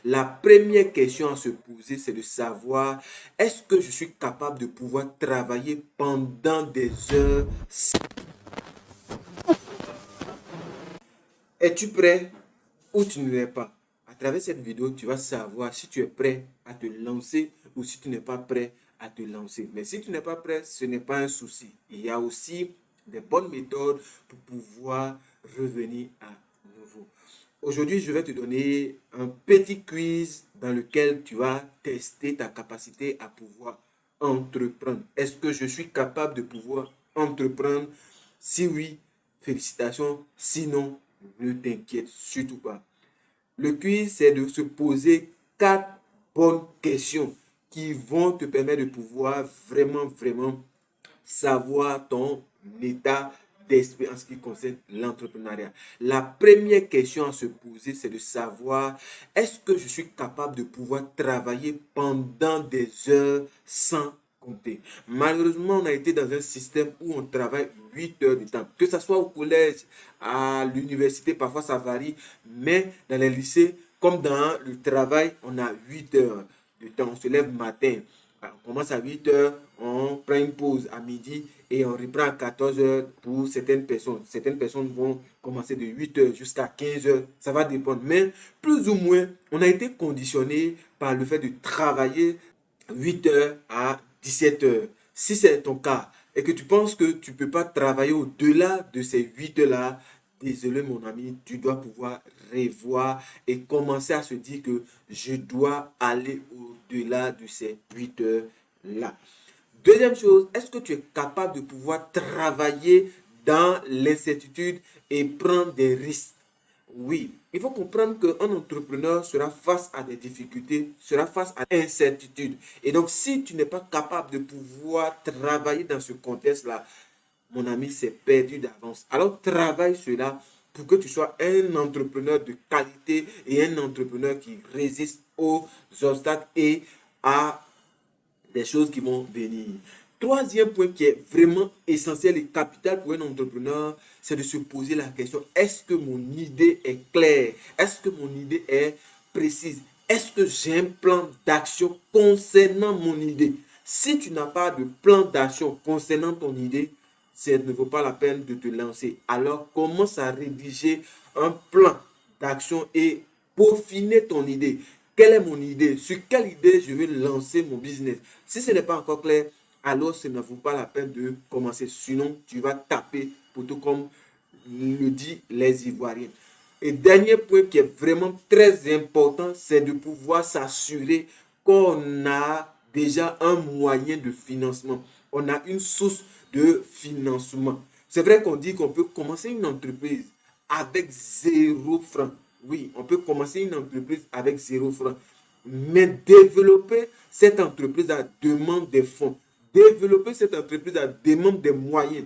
La première question à se poser, c'est de savoir, est-ce que je suis capable de pouvoir travailler pendant des heures? Es-tu prêt ou tu ne l'es pas? À travers cette vidéo, tu vas savoir si tu es prêt à te lancer ou si tu n'es pas prêt à te lancer. Mais si tu n'es pas prêt, ce n'est pas un souci. Il y a aussi des bonnes méthodes pour pouvoir revenir à nouveau. Aujourd'hui, je vais te donner un petit quiz dans lequel tu vas tester ta capacité à pouvoir entreprendre. Est-ce que je suis capable de pouvoir entreprendre? Si oui, félicitations. Sinon, ne t'inquiète surtout pas. Le quiz, c'est de se poser 4 bonnes questions qui vont te permettre de pouvoir vraiment savoir ton état d'esprit en ce qui concerne l'entrepreneuriat. La première question à se poser, c'est de savoir, est-ce que je suis capable de pouvoir travailler pendant des heures sans compter? Malheureusement, on a été dans un système où on travaille 8 heures de temps. Que ce soit au collège, à l'université, parfois ça varie, mais dans les lycées, comme dans le travail, on a 8 heures de temps. On se lève matin. On commence à 8 heures, on prend une pause à midi et on reprend à 14 heures pour certaines personnes. Certaines personnes vont commencer de 8 heures jusqu'à 15 heures, ça va dépendre. Mais plus ou moins, on a été conditionné par le fait de travailler 8 heures à 17 heures. Si c'est ton cas et que tu penses que tu ne peux pas travailler au-delà de ces 8 heures-là, désolé mon ami, tu dois pouvoir revoir et commencer à se dire que je dois aller au-delà de ces 8 heures-là. Deuxième chose, est-ce que tu es capable de pouvoir travailler dans l'incertitude et prendre des risques? Oui, il faut comprendre qu'un entrepreneur sera face à des difficultés, sera face à l'incertitude. Et donc, si tu n'es pas capable de pouvoir travailler dans ce contexte-là, mon ami, c'est perdu d'avance. Alors, travaille cela pour que tu sois un entrepreneur de qualité et un entrepreneur qui résiste aux obstacles et à des choses qui vont venir. Troisième point qui est vraiment essentiel et capital pour un entrepreneur, c'est de se poser la question, est-ce que mon idée est claire? Est-ce que mon idée est précise? Est-ce que j'ai un plan d'action concernant mon idée? Si tu n'as pas de plan d'action concernant ton idée, ça ne vaut pas la peine de te lancer. Alors, commence à rédiger un plan d'action et peaufiner ton idée. Quelle est mon idée? Sur quelle idée je vais lancer mon business? Si ce n'est pas encore clair, alors ce ne vaut pas la peine de commencer. Sinon, tu vas taper plutôt comme le dit les Ivoiriens. Et dernier point qui est vraiment très important, c'est de pouvoir s'assurer qu'on a déjà un moyen de financement. On a une source de financement. C'est vrai qu'on dit qu'on peut commencer une entreprise avec 0 francs. Oui, on peut commencer une entreprise avec 0 francs. Mais développer cette entreprise demande des fonds. Développer cette entreprise demande des moyens.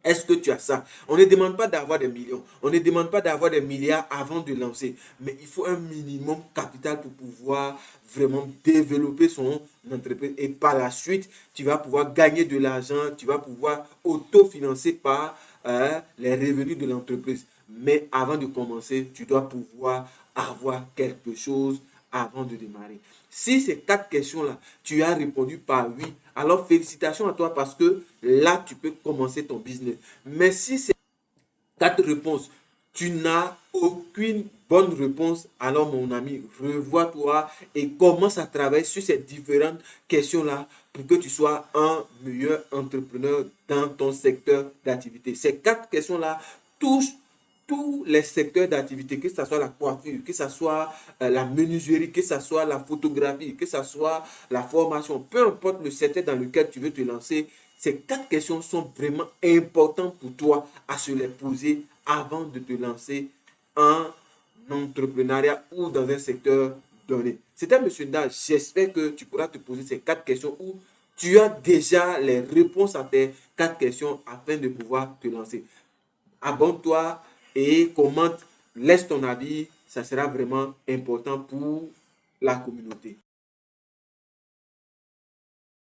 Est-ce que tu as ça? On ne demande pas d'avoir des millions. On ne demande pas d'avoir des milliards avant de lancer. Mais il faut un minimum capital pour pouvoir vraiment développer son entreprise. Et par la suite, tu vas pouvoir gagner de l'argent. Tu vas pouvoir autofinancer par les revenus de l'entreprise. Mais avant de commencer, tu dois pouvoir avoir quelque chose avant de démarrer. Si ces 4 questions-là, tu as répondu par oui, alors félicitations à toi parce que là, tu peux commencer ton business. Mais si ces 4 réponses, tu n'as aucune bonne réponse, alors mon ami, revois-toi et commence à travailler sur ces différentes questions-là pour que tu sois un meilleur entrepreneur dans ton secteur d'activité. Ces 4 questions-là touchent tous les secteurs d'activité, que ce soit la coiffure, que ce soit la menuiserie, que ce soit la photographie, que ce soit la formation, peu importe le secteur dans lequel tu veux te lancer, ces 4 questions sont vraiment importantes pour toi à se les poser avant de te lancer en entrepreneuriat ou dans un secteur donné. C'était M. Nda. J'espère que tu pourras te poser ces 4 questions où tu as déjà les réponses à tes 4 questions afin de pouvoir te lancer. Abonne-toi et commente, laisse ton avis, ça sera vraiment important pour la communauté.